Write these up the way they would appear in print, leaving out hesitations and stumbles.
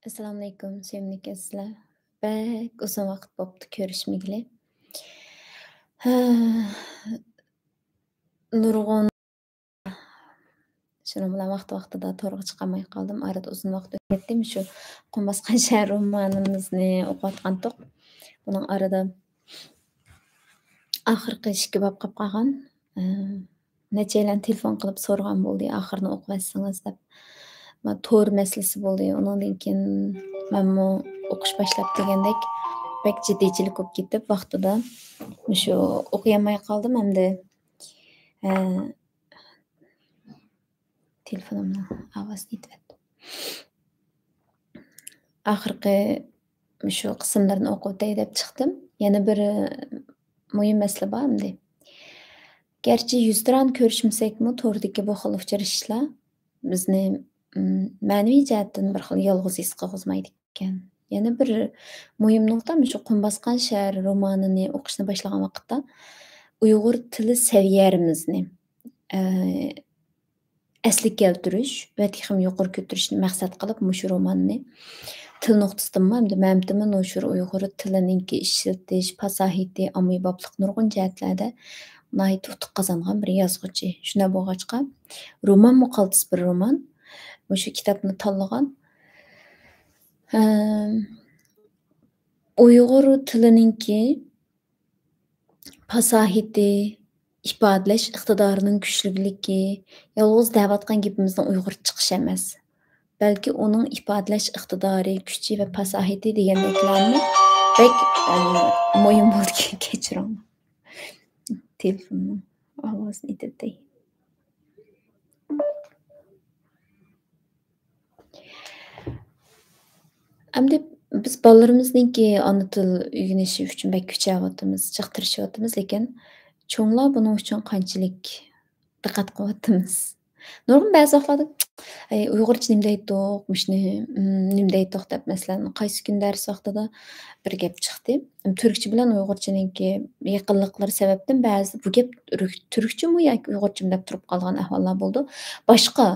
Assalomu alaykum, sevimli sizlar. Bak, uzun vaqt bo'pti ko'rishmagili. Nurg'un shuning bilan vaqti-vaqtida to'g'ri chiqolmay qoldim. Arada uzun vaqt o'tib ketdi. Shu "Qum bosgan shahar" romanimizni o'qiyotgandik. Buning arada oxirgi 2 bob qolib qolgan. Nechalar telefon qilib so'ragan bo'ldi, "Oxirini o'qiyotsangiz" deb. Ma to'r masalasi bo'ldi. Undan keyin menmu o'qish boshlab degandek bek jiddiychilik bo'lib ketib vaqtida shu o'qiyolmay qoldim hamda telefonimni ovozi yetyapti. Oxirgi shu qismlarni o'qib o'tay deb chiqdim. Yana bir muhim masala bor endi. Gerçi yüzdiran ko'rishmasakmi, to'rdagi bu xil uchrashishlar bizni ma'naviy jihatdan bir xil yolg'iz his qilg'izmaydi ekan. Yana bir muhim nuqta shu "Qum bosgan shahar" romanini o'qishni boshlagan vaqtda Uyg'ur tili saviyamizni asliga keltirish va texim yuqori ko'tarishni maqsad qilib shu romanni til nuqtasidanmi hamda ma'nitimi shu Uyg'ur tilininki ishlatish, fasahati, ommaboplik nurg'un jihatlarda nihoyat utuq qozongan bir yozuvchi. Shunday bo'lg'achqa roman muqaddas bir roman. Shu kitobni tanlagan. Uyg'ur tilininki fasahati, ifodalash iqtidorining kuchlikligi, yolg'iz deyotgan gapimizdan Uyg'ur chiqish emas. Balki uning ifodalash iqtidori, kuchi va fasahati deganlarni bek muhim bo'ldi kechiring. Telefonning ovozini aytay. Endi biz bolalarimizningki ona til o'rganishi uchun bek kuchayapmiz, chiqtirishyapmiz, lekin cho'nglar buning uchun qanchalik diqqat qilyapmiz. Nurg'un ba'zi vaqtlarda Uyg'urcha nima deydiq, mushuni nima deydiq deb masalan qaysi kun dars vaqtida bir gap chiqdi. Turkcha bilan Uyg'urchaninki yaqinliklari sababdan ba'zi bu gap turkchami yoki Uyg'urchami deb turib qolgan ahvollar bo'ldi. Boshqa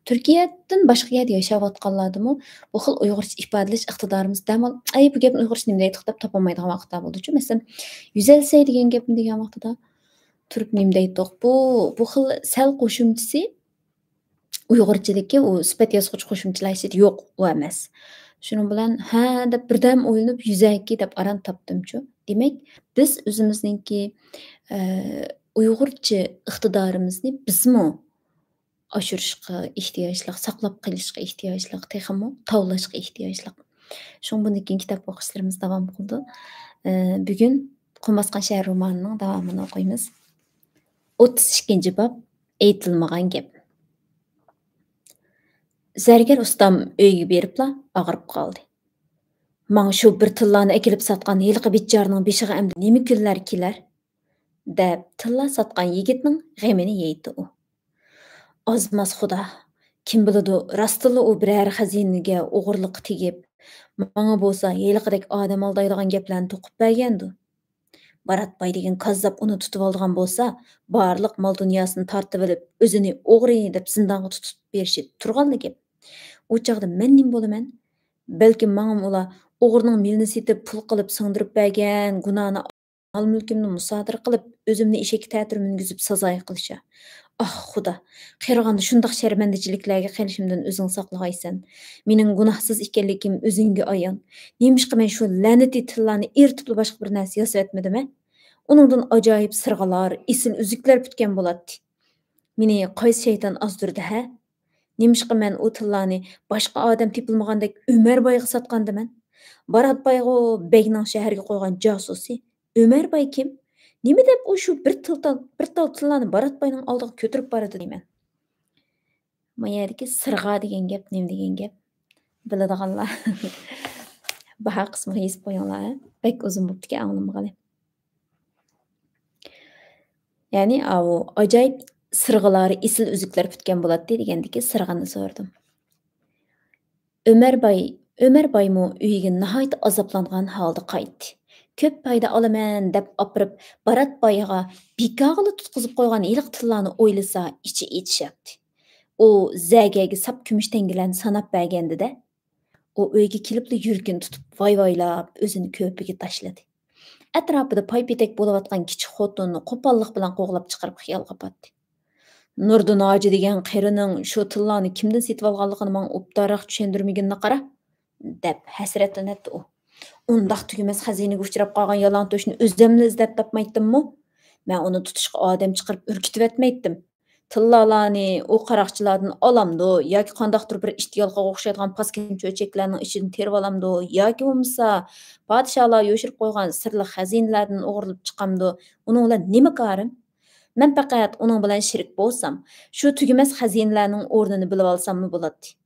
Turkiyadan boshqa yerda yashayotganlardimi bu xil Uyg'urcha ifodalash iqtidorimiz damal bu gapni Uyg'urcha nima deydiq deb topolmaydigan vaqtlar bo'ldi-ku. Masalan, "Yüzelsey" degan gapni degan vaqtida turib nima deydiq? Bu xil sal qo'shimchasi Uyg'urchadagi u sifat yozg'ich qo'shimchalar ichida yo'q, u emas. Shuning bilan ha deb birdam o'ylanib "Yuzaki" deb aran topdim-chu. Demak, biz o'zimizningki Uyg'urcha iqtidorimizni bizmi oshirishga ehtiyojli, saqlab qolishga ehtiyojli, texmi tovlashga ehtiyojli. Shuning bundan keyin kitob o'qishlarimiz davom qildi. Bugun "Qum bosgan shahar" romanining davomini o'qiymiz. 32-bob aytilmagan gap. Zargar ustam uyga beribla og'rib qoldi. "Manga shu bir tillani akilib sotgan yilqi bichorning beshiga endi nima kunlar kelar?" deb tilla sotgan yigitning g'amini yeydi u. Ozmas xudo, kim biladi, rostila u biror xazinaga o'g'irliq tegib, manga bo'lsa yilqidek odam aldaydigan gaplarni to'qib bergandi. Baratbay degan kazzab uni tutib olgan bo'lsa, barliq mol dunyosini tortib olib, o'zini o'g'ri deb zindonga tutib berishi turganli gap. U chaqda men nim bo'laman? Balki mangam ular o'g'rining milni setib pul qilib singdirib bergan, gunohni mol mulkimni musodara qilib, o'zimni eshak ta'tir mingizib sazoy qilishar. Xudo, qirg'anda shundoq sharmandachiliklarga qilishimdan o'zing saqlag'aysan. Mening gunohsiz ekanligim o'zingga ayon. Nemishqa men shu la'nati tillarni eritib boshqa bir narsa yasab etmadim-a? Uningdan ajoyib sirg'alar, esil uzuklar bitgan bo'ladi. Meni qaysi shayton ozdirdi ha? Nemishqa men u tillarni boshqa odam tepilmagandek Umarboyga sotgandiman. Baratboyga begning shaharga qo'ygan josusi. Umarboy kim? Nima deb u shu bir tal tillarni Baratboyning oldiga ko'tarib boradi deyman. Mayerdagi sirg'a degan gap, nima degan gap? Biladiganlar baha qismiga yozib qo'yinglar. Bek uzun bo'pti-ki anglamag'ali. Ya'ni u ajoyib sirg'alari, esil uzuklar bitgan bo'ladi degandagi sirg'ani so'radim. Ömerbaymo uyiga nihoyat azoblangan holda qaytdi. Ko'p payda olaman deb opirib, Baratboyga bekog'ili tutqizib qo'ygan yiliq tillarni o'ylasa, ichi etishyapti. U zagaga sap kumush tangalarni sanab bergandida, U uyga kelibla yuragini tutib, voy-voylab o'zini ko'piga tashladi. Atrofida paypetek bo'layotgan kichik xotinni qo'pollik bilan qo'g'lab chiqarib xiyolga patdi. Nurdin hoji degan qarining shu tillarni kimdan setib olganligini menga obdaroq tushundirmaganini qara, deb hasratlanatdi u. Undaq tugumas xazinaga uchrab qolgan yalangtoshni o'zimni izlab topmaydimmi? Men uni tutishga odam chiqarib urkitib etmaydim. Tillalarni u qaroqchilardan olamdi yoki qandaqdir bir ishtigalga o'xshaydigan paskin cho'chaklarning ichidan terib olamdi yoki bo'lmasa podsholar yo'shirib qo'ygan sirli xazinalardan o'g'irlab chiqamdi. Uning bilan nima korim? Men faqat uning bilan shirik bo'lsam, shu tugumas xazinalarning o'rnini bilib olsammi bo'ladi.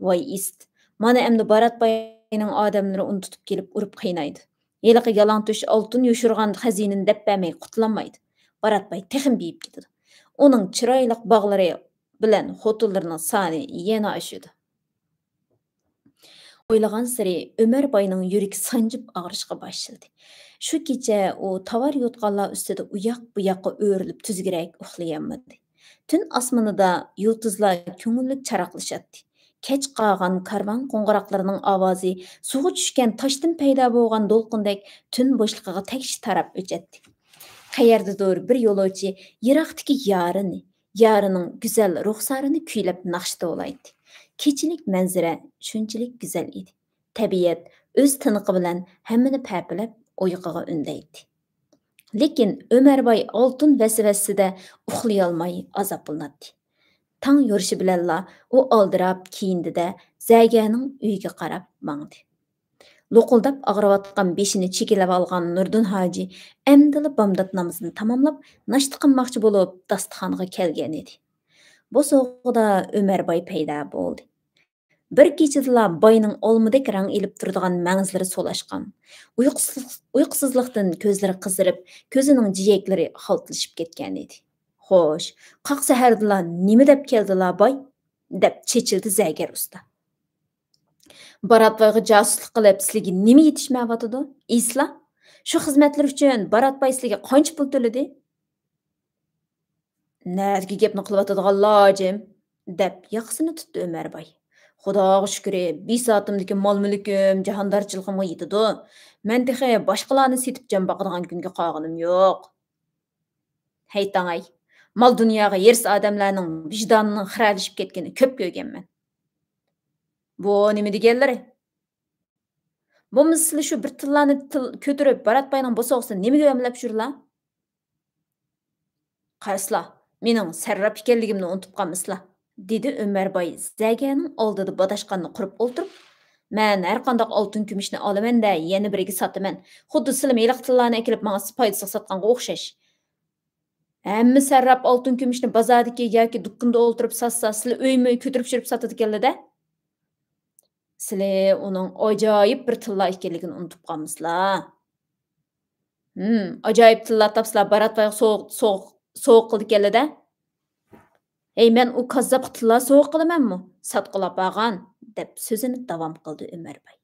Voy ist. Mana endi Baratbayning odamlari uni tutib kelib urib qiynaydi. Yeliqi yalangtosh oltin yo'shirgan xazinani deb bermay qutlanmaydi. Baratbay texim biyib ketadi. Uning chiroyli bog'lari bilan xotinlarining soni yana oshadi. O'ylagan siri Ömer boyning yuragi sanjib og'rishga boshladi. Shu kecha u tovar yotganlar ustida uyoq bu yoqqa o'rilib tuzgirak uxlayolmadi. Tun osmonida yulduzlar ko'ngillik charaqlashatdi. Kech qolgan karvon qo'ng'iroqlarining ovozi suvga tushgan toshdan paydo bo'lgan to'lqindek tun bo'shligiga teksh tarab o'chadi. Qayerdadir bir yo'lovchi yiroqdagi yorining go'zal ruxsarini kuylab naqshda olaydi. Kechilik manzara shunchalik go'zal edi. Tabiat o'z tiniqi bilan hammani papilab uyquga undaydi. Lekin Ömerboy oltin vasvasida uxlay olmay azoblanadi. Tang yurishi bilanla u oldirab kiyindida Zaganing uyiga qarab mangdi. Lo'qildab og'riyotgan beshini chekilab olgan Nurdin hoji amdili bomdod namozini tamomlab nashta qilmoqchi bo'lib dasturxonga kelgan edi. Bu so'g'ida Ömerboy paydo bo'ldi. Bir kechada boyning olmidek rang elib turadigan mangizlari solashgan. Uyqusizlikdan ko'zlari qizirib, ko'zining jiyaklari xaltlashib ketgan edi. Xo'sh, qaq sahardalar nima deb keldilar boy? Deb chechildi Zagar usta. Baratboyga josuslik qilib, sizlarga nima yetishmayotidi? Isla, shu xizmatlar uchun Baratboy sizlarga qancha pul to'ladi? Nariga gapni qilyotadigan lojim, deb yoqsini tutdi Ömerboy. Xudoga shukri, besotimdagi mol-mulkim, jahondorchiligimga yetidi. Men texe boshqalarni setib jon boqadigan kunga qolganim yo'q. Haytangay, mol dunyoga yers odamlarning vijdonining xiralashib ketgani ko'p ko'rganman. Bu nima deganlari? Bu misli shu bir tillarni ko'tarib Baratbayning bo'sog'isini nimaga o'mlab shurlar? Qaraslar, mening sarraf ekanligimni unutib qolmaslar, dedi Ömerboy Zaganing oldida badashqanni qurib o'tirib, men har qanday oltin kumushni olaman-da, yana biriga sotaman. Xuddi sizlar meliq tillarni akilib menga foydasiz sotganga o'xshash. Hamma sarraf oltin kumushni bozordagi yoki dukkonda o'tirib sotsa, sizlar uy-mo'y ko'tarib shurib sotadiganlar-da. Sizlar uning ajoyib bir tilla ekanligini unutib qolmaslar. Ajoyib tillar topsizlar Baratboy so'q qildi keladi-da. Ey, men u kazzab tillar so'q qilamanmi? Sotqilab olgan, deb so'zini davom qildi Ömerboy.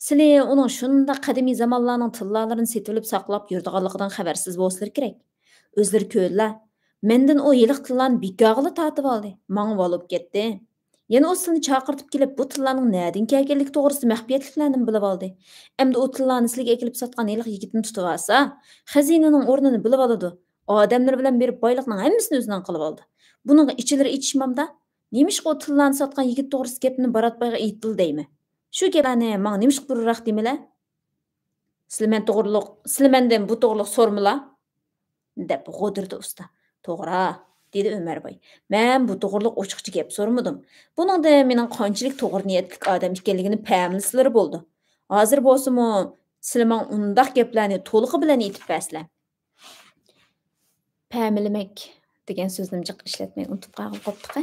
Sizlar uning shunda qadimiy zamonlarning tillarlarini setib olib saqlab yurdiganligidan xabarsiz bo'lsizlar kerak. O'zlari ko'rlar. Mendan u yiliq tillarni bego'g'li tatib oldi. Mangib olib ketdi. Yana o'sini chaqirtib kelib, bu tillarning nerdan kelganligi to'g'risida maxfiyatliklarni bilib oldi. Endi u tillarni sizlarga ekilib sotgan yiliq yigitni tutib olsa, xazinaning o'rnini bilib oladi. Odamlar bilan berib boyliqning hammasini o'zidan qilib oldi. Buningga ichilari ichishmamda, nemishqa o tillarni sotgan yigit to'g'risida gapni Baratboyga aytdil deymi? Shu gaplarni menga nemishqa burroq demilar? Sizlar mendan bu to'g'riliq so'rmilar? Deb g'o'dirdi usta. To'g'ri, dedi Ömerboy. Men bu to'g'riliq ochiqcha gap so'rmadim. Buningda mening qanchalik to'g'ri niyatli odam ekanligini pamlislar bo'ldi. Hozir bo'lsa-mu, sizlar menga undaq gaplarni to'liqi bilan aytib bersizlar. Pamilimak degan so'zni jiq ishlatmay unutib qolibdi-ku.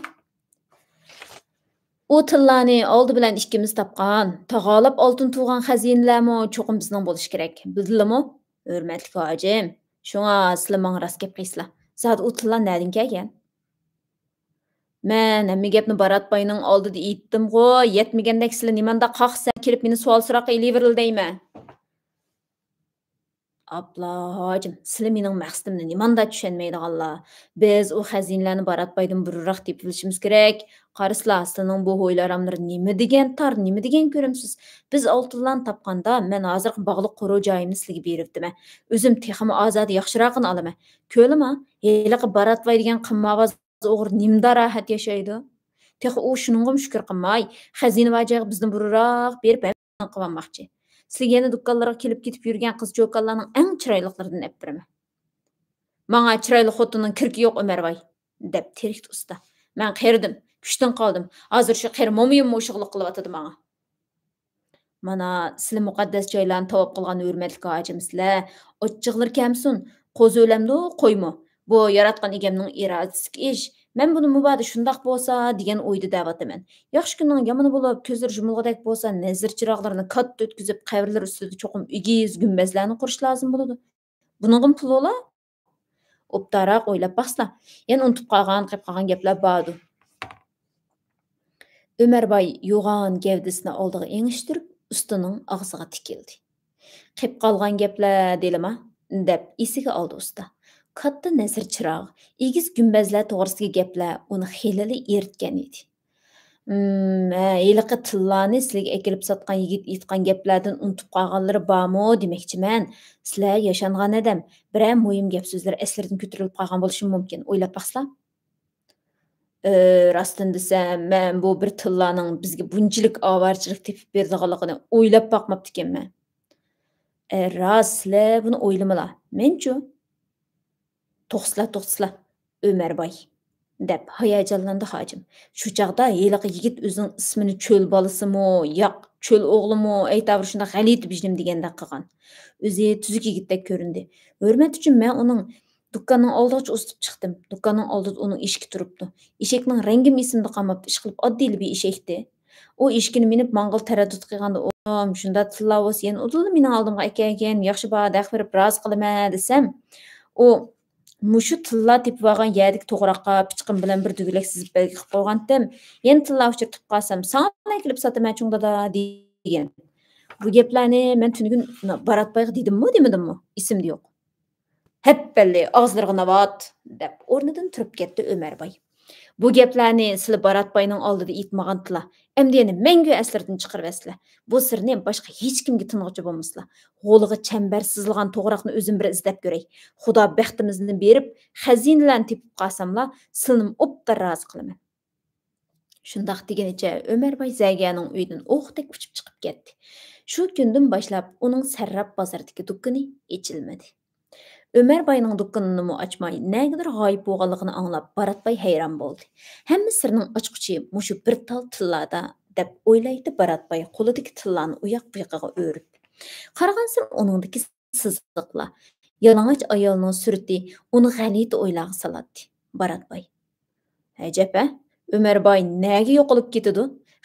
U tillarni oldi bilan ikkimiz topgan, tag'olab oltin tug'an xazinalarmi cho'qim bizning bo'lish kerak. Bildingmi? Hurmatli hojim. Shunga sizlar menga rost gap qiysizlar. Zot u tillar nerdan kelgan? Men hamma gapni Baratboyning oldida aytdim-ku, yetmagandek sizlar nimanda qaqsa kelib meni savol so'roq qilaveril deyman. Abla hacım, sizlar mening maqsadimni nimanda tushunmaydiganlar. Biz u xazinlarni Baratbaydan burunroq tepib bilishimiz kerak. Qarasizlar, sizlarning bu o'ylarimlar nima degan tor, nima degan ko'rimsiz. Biz oltinlarni topganda, men hozir bog'liq qo'ruv joyimni sizlarga beribdiman. O'zim texmi ozod yaxshirog'ini olaman. Ko'lima, heliqi Baratbay degan qimmovoz o'g'ri nimda rohat yashaydi. Texi u shuningga shukur qilmay, xazina vajiga bizni burunroq berib qilmoqchi. Sizlarga yana do'konlarga kelib ketib yurgan qiz-cho'konlarning eng chiroyliqlaridan olib beraman. "Manga chiroyli xotinning kirki yo'q, Umarboy", deb terikdi usta. Men qeridim, kuchdan qoldim. Hozir shu qeri mo'miyim mushug'liq qilyotidi manga. Mana sizlar muqaddas joylarni tavob qilgan hurmatli hojimsizlar. Ochiqlar kamsin, qo'zi o'lamdi, qo'ymi? Bu yaratgan egamning irodasiga ish. Men buni mubodo shundoq bo'lsa degan o'yda da'vataman. Yaxshi kunning yomoni bo'lib, ko'zlari yumilg'idek bo'lsa, nazar chiroqlarini katta o'tkazib, qabrlar ustida cho'qim egiz gumbazlarni qurish lozim bo'ladi. Buningga pul ola? Obdaroq o'ylab baqsizlar. Yana unutib qolgan, qilib qolgan gaplar bordu. Ömerboy yo'g'on gavdasini oldiga engishtirib, ustaning og'ziga tikildi. "Qilib qolgan gaplar delima?" deb esiga oldi usta. Katta nazar chirog'i, egiz gumbazlar to'g'risidagi gaplar uni xiyli eritgan edi. Heliqi tillarni sizlarga akilib sotgan yigit aytgan gaplardan unutib qolganlari bormi demoqchiman. Sizlar yashangan odam, biror muhim gap so'zlar aslardan ko'tarilib qolgan bo'lishi mumkin. O'ylab baqsizlar. Rostini desam, men bu bir tillarning bizga bunchalik ovarchilik tepib berdiganligini o'ylab boqmabdi ekanman. Rost, sizlar buni o'ylamanglar. Menchu? To'xtasizlar, Ömerboy, deb hayajonlandi hojim. Shu chaqda heliqi yigit o'zining ismini cho'l bolasimi, yo'q, cho'l o'g'limi, aytavr shunday g'alati bijnim degandek qilgan. O'zi tuzuk yigitdek ko'rindi. Hurmat uchun men uning do'konning oldigacha o'sib chiqdim. Do'konning oldida uning eshigi turibdi. Eshikning rangim esimda qolmabdi, ishqilib oddiy bir eshakdi. U eshikini minib mang'il taraddud qilganda, "O'g'lim, shunda tilla bo'lsa, yana udilni mening oldimga ekan, yaxshi bor, daq berib rozi qilaman" desam, u mushu tilla tepib olgan yerdagi to'g'roqqa pichqim bilan bir dugulak sizib belgi qilib qo'ygandim. Yana tilla uchirtib qolsam, "Sana kelib sotaman chungda" degan. Bu gaplarni men tunugun Baratboyga dedimmi, demadimmi? Esimda yo'q. "Hepbelli og'izlarga navat" deb o'rnidan turib ketdi Ömerboy. "Bu gaplarni sizlar Baratboyning oldida aytmagandilar. Endi yana mangu aslardan chiqaribsizlar. Bu sirni boshqa hech kimga tinmoqchi bo'lmasizlar. G'o'liga chambar sizilgan to'g'roqni o'zim bir izlab ko'ray. Xudo baxtimizni berib, xazinalarni tepib qolsamlar, sizlarni obda rozi qilaman." Shundoq deganicha Ömerboy Zaganing uyidan o'qdek uchib chiqib ketdi. Shu kundan boshlab uning Sarrab bozoridagi do'koni ochilmadi. Ömerbayning do'konini ochmay, nagadir g'oyib bo'lganligini anglab, Baratbay hayron bo'ldi. Hamma sirning ochquchi mushu bir tal tillada deb o'ylaydi Baratbay qo'lidagi tillani u yoq bu yoqqa o'rib. Qaragan sir uningdagi siziqlar, yalang'och ayolning surati uni g'alati o'ylarga soladi. Baratbay: "Ajab-a, Ömerboy nega yo'qolib ketadi?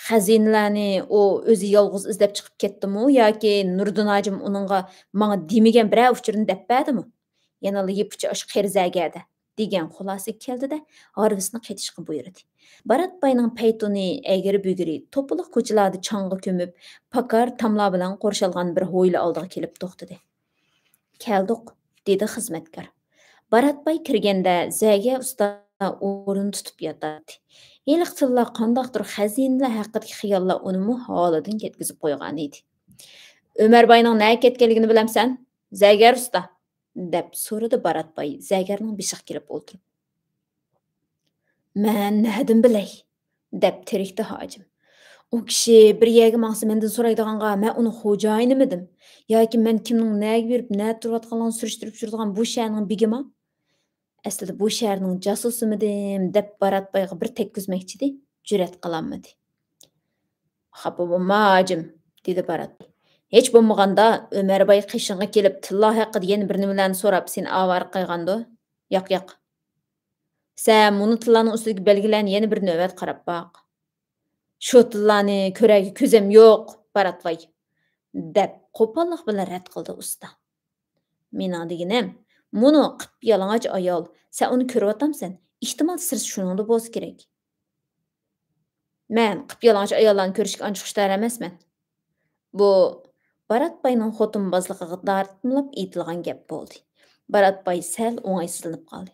Xazinalarni u o'zi yolg'iz izlab chiqib ketdimi yoki Nurdin hojim uningga menga demagan biror uchurini deb berdimi? Yana yepichi osh qerzagada" degan xulosa keldida harvisini qaytishga buyurdi. Baratbayning paytoni egri-bugri to'piq ko'chalarda chang'i ko'mib, pakar tamlar bilan qo'rshalgan bir hovli oldiga kelib to'xtadi. "Keldik", dedi xizmatkor. Baratbay kirganda Zaga usta o'rin tutib yotadi. Iliq tilla qandoqdir xazinalar haqidagi xiyollar uni holidan ketkizib qo'ygan edi. "Ömerbayning nega ketganligini bilamsan, Zagar usta?" deb so'radi Baratbay Zagarning beshiga kelib o'tirib. "Men nadan bilay?" deb terikdi hojim. "U kishi bir yerga maqsa mendan so'raydiganga men uni xo'jayinimidim yoki men kimning nega berib nima turayotganligini surishtirib yuradigan bu shaharning begimi? Aslida bu shaharning jasusimidim" deb Baratbayga bir tekkizmoqchidi, jur'at qilolmadi. "Xafa bo'lma hojim", dedi Baratbay. "Hech bo'lmaganda Ömerbay qishinga kelib tilla haqida yana bir nimalarni so'rab seni avara qilgandi. Yo'q, yo'q. Sen muni tillarning ustiga belgilarni yana bir navbat qarab boq. Shu tillarni ko'ragi ko'zim yo'q, Baratbay", deb qo'pollik bilan rad qildi usta. "Mening deganim, muni qip yalang'och ayol, sen uni ko'ryotamsan? Ehtimol sir shuningda bo'lsa kerak. Men qip yalang'och ayollarni ko'rishga ancha xushtar emasman. Bu Baratbayның xotinbozligiga dartmilab aytilgan gap bo'ldi. Baratbay sal o'ng'aysizlanib qoldi.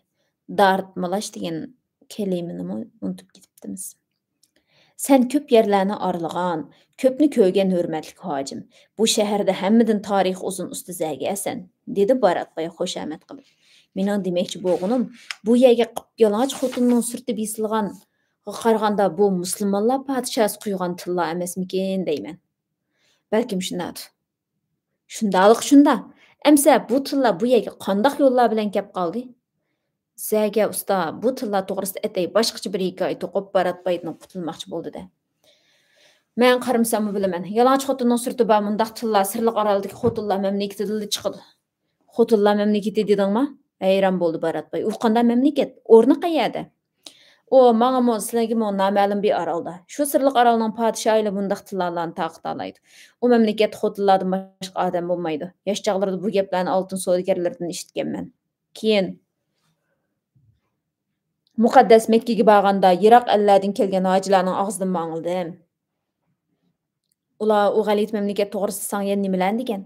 Dartmilash degan kelimanimi unutib ketibdimiz. Sen köp yerlarni aralagan, köpni ko'rgan hurmatli hojim. Bu shaharda hammadan tarix uzun ustizagi asan, dedi Baratbay xushamad qilib. Mening demoqchi bo'lganim, bu yerga yalang'och xotinning surti besilgan qaraganda bu musulmonlar podshosi quygan tilla emasmikin deyman. Balkim shundadir. Shunda. Amsa bu tilla bu yerga qandoq yo'llar bilan kelib qoldi? Zəgə usta bu tilla to'g'risida atay boshqacha bir hikoya to'qib Baratbaydan qutulmoqchi bo'ldi-da. Men qaramsammi bilaman. Yalang'och xotinning surti bor mundaq tilla sirliq oroldagi xotinlar mamlakatidan chiqadi. Xotinlar mamlakati dedingmi? Hayron bo'ldi Baratbay. U qanday mamlakat? O'rni qayerda? O, mangamo sizlargamo noma'lum bir orolda. Shu sirliq orolning podshoyi bundaq tillarni taqtalaydi. U mamlakat xotinlardan boshqa odam bo'lmaydi. Yosh chog'larida bu gaplarni oltin savdogarlardan eshitganman. Keyin Muqaddas Mekke'ga borganda yiroq ellardan kelgan hojilarning og'zidan mangildim. Ular u g'alit mamlakat to'g'risida sanga nimalarni degan?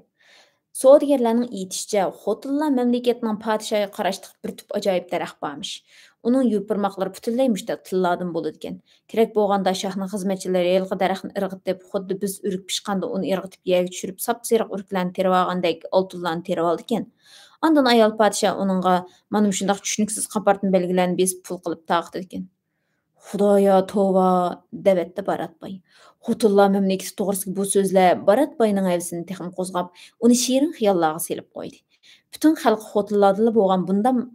Savdogarlarning aytishicha, xotinlar mamlakatining podshohiga qarashli bir tup ajoyib daraxt bormish. Uning yupurmoqlari butunlay mushtaq tillardan bo'ladi ekan. Kerak bo'lganda shohning xizmatchilari yilqi daraxtni irg'itib, xuddi biz urib pishqanda uni irg'itib yerga tushirib, sap-sariq uriklarni terib olgandek oltinlarni terib oldi ekan. Ondan ayol podsho uningga mana shundoq tushuniksiz qapartma belgilarni besib pul qilib taqdi ekan. Xudoyo tova devetdi Baratbay. Xotinlar mamlakati to'g'risida bu so'zlar Baratbayning havasini texim qo'zg'ab, uni shirin xiyollarga selib qo'ydi. Butun xalq xotinlardan bo'lgan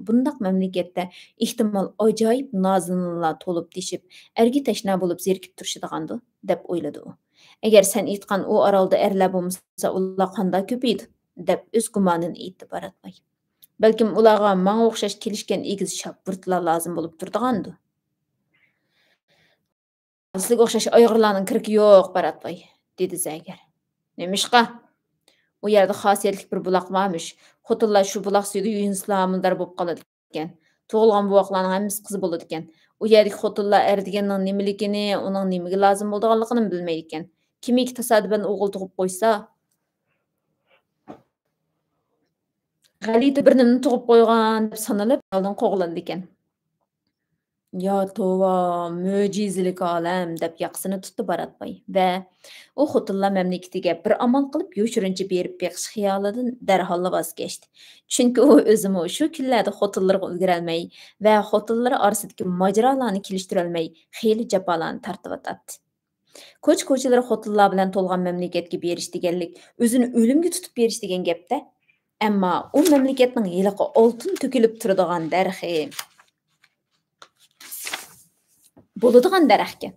bundaq mamlakatda ehtimol ajoyib nozinlar to'lib teshib, erga tashna bo'lib zerikib turishadigandu, deb o'yladi u. Agar sen aytgan u orolda erlar bo'lmasa, ular qanday ko'paydi, deb o'z gumonini aytdi Baratbay. Balkim ularga menga o'xshash kelishgan egiz shopburtlar lozim bo'lib turdigandu. Sizga o'xshash ayg'irlarning kirki yo'q, Baratbay, dedi Zaygar. Nemishqa? U yerda xosiyatli bir buloq bormish. Xotinlar shu buloq suvida yuvinsizlar mundar bo'lib qoladi ekan. Tug'ilgan buvoqlarning hammasi qiz bo'ladi ekan. U yerdagi xotinlar er deganning nimaligini, uning nimaga lozim bo'lganligini bilmaydi ekan. Kimiki tasodiban o'g'il tug'ib qo'ysa, g'alati bir nimani tug'ib qo'ygan deb sanalib, oldin qo'g'landi ekan. Ya tova, mo'jizalik olam deb yaqasini tutdi Baratbay va u xotinlar mamlakatiga bir amal qilib yoshirincha berib beqish xiyolidan darhol voz kechdi. Chunki u o'zimi shu kunlarda xotinlarga ulgurolmay va xotinlar orasidagi mojarolarni kelishtirolmay xeyli jafolarni tortib o'tadi. Ko'ch-ko'chalar xotinlar bilan to'lgan mamlakatga berish deganlik o'zini o'limga tutib berish degan gapda. Ammo u mamlakatning yiliqi oltin to'kilib turadigan darxi bo'ladigan daraxtga.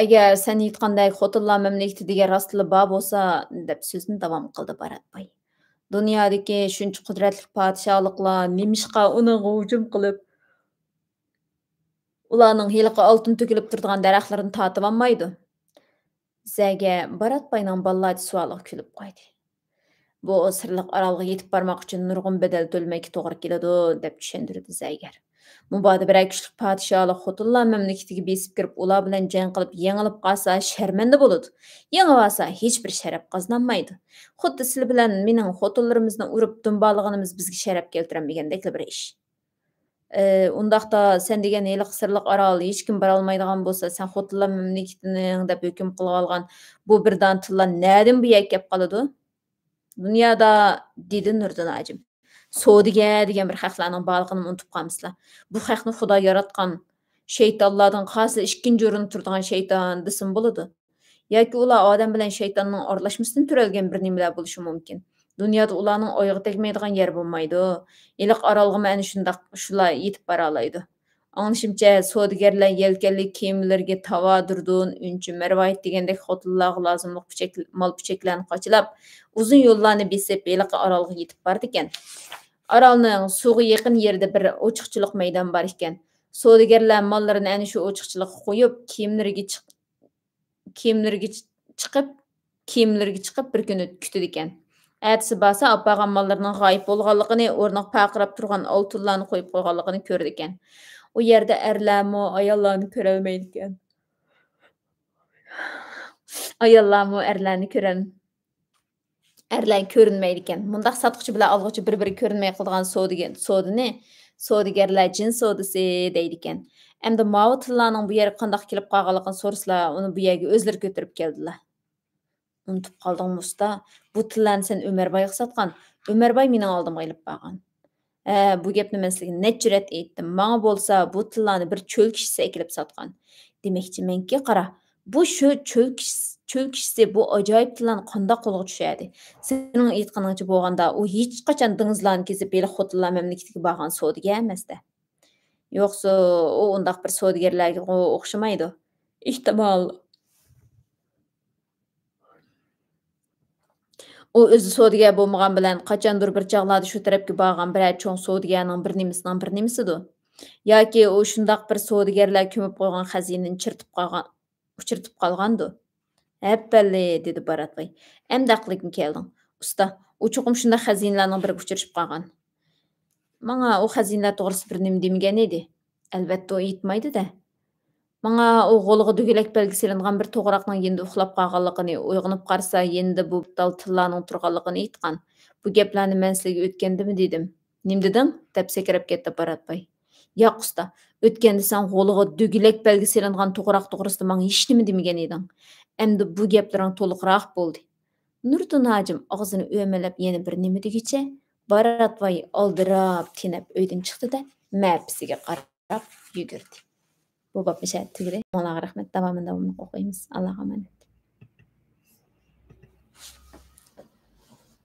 Agar sen aytgandek xotinlar mamlakati degan rostli bor bo'lsa, deb so'zni davom qildi Baratbay. Dunyodagi shuncha qudratli podshohliklar nimishqa uniga hujum qilib, ularning yiliqi oltin to'kilib turadigan daraxtlarini tortib olmaydi. Zaga Baratbayning balladi savoliga kulib qo'ydi. Bu sirliq orolga yetib bormoq uchun nurg'un bedel to'lamakka to'g'ri keladi, deb tushuntirdi Zaygar. Mubodo bir kuchli podshohlik xotinlar mamlakatiga besib kirib, ular bilan jang qilib, yengilib qolsa sharmanda bo'ladi. Yengib olsa hech bir sharaf qozonolmaydi. Xuddi sizlar bilan mening xotinlarimizni urib dumbalig'inimiz bizga sharaf keltirmagandek bir ish. Undaqda sen degan yiliq sirliq orol hech kim bora olmaydigan bo'lsa, sen xotinlar mamlakatining deb hukm qilib olgan bu birdan tillar nerdan bu yerga kelib qoladi? Dunyoda dedi Nurdin ajim. Savdiga degan bir xalqlarning borlig'ini unutib qolmasizlar. Bu xalqni Xudo yaratgan shaytonlardan xosli ikkinchi o'rinda turadigan shayton desam bo'ladi. Yoki ular odam bilan shaytonning aralashmasidan turalgan bir nimalar bo'lishi mumkin. Dunyoda ularning oyog'i tegmaydigan yer bo'lmaydi. Iliq orolga mana shundaq shular yetib bora oladi. Anglashimcha savdogarlar yelkanli kiyimlarga tavodirdan unchi marvoyat degandek xotinlarga lozimli mol-puchaklarni qochilab, uzun yo'llarni besib iliq orolga yetib bordi ekan. Orolning suvga yaqin yerida bir ochiqchilik maydon bor ekan. Savdogarlar mollarini ana shu ochiqchilikqa qo'yib, kiyimlariga chiqib bir kuni kutdi ekan. Ertasi borsa, opag'an mollarining g'oyib bo'lganligini, o'rniga paqirab turgan oltinlarni qo'yib qo'yganligini ko'rdi ekan. U yerda erlarmi, ayollarni ko'rolmaydi ekan. Ayollarmi erlarni Erler ko'rinmaydikan. Mundaq sotquchi bilan olg'uchi bir-biriga ko'rinmay qiladigan sodani savdogarlar jin savdosi deydikan. Endi mavi tillarning bu yerga qandoq kelib qolganligini so'rasalar, uni bu yerga o'zlari ko'tarib keldilar. Unutib qoldingmi usta? Bu tillarni sen Ömerbayga sotgan. Ömerbay mening oldimga ilib borgan. Bu gapni men sizga necha ret aytdim. Manga bo'lsa bu tillarni bir cho'l kishisi ekilib sotgan. Demoqchimanki, qara, bu shu cho'l kishisi bu ajoyib tillarni qandoq qo'lga tushadi? Sening aytganingcha bo'lganda, u hech qachon dengizlarni kesib, beli xotinlar mamlakatiga borgan savdogar emas-da. Yo'qsa, u undaq bir savdogarlarga o'xshamaydi. Ehtimol, u o'zi savdogar bo'lmagan bilan qachondir bir chog'larda shu tarafga borgan biror cho'ng savdogarning bir nimasidan bir nimasidir. Yoki u shundoq bir savdogarlar ko'mib qo'ygan xazinani uchirtib qolgandir. "Həppəlli" dedi Baratbay. "Əmdi aqligimə kelding. Usta, u cho'qim shunday xazinalarning biriga uchrashib qolgan. Manga u xazinalar to'g'risida bir nima demagan edi. Albatta, u aytmaydi-da. Manga u qo'liga dugulak belgi silingan bir to'g'raqning yenda uxlab qolganligini, uyg'onib qarasa yenda bu tal tillarning turganligini aytgan. Bu gaplarni men sizga o'tgandimi dedim. Nim deding? Deb sekrab ketdi Baratbay. Yo'q usta, o'tganda sen qo'liga dugulak belgi silingan to'g'raq to'g'risida manga hech nima demagan eding. Endi bu gaplaring to'liqroq bo'ldi. Nurdin hojim og'zini o'malab yana bir nima degicha, Baratbay oldirab tinib uydan chiqdi-da, mapisiga qarab yugurdi. Bu bobni tugadi. Mo'lga rahmat. Davomini o'qiymiz. Allohga emanet.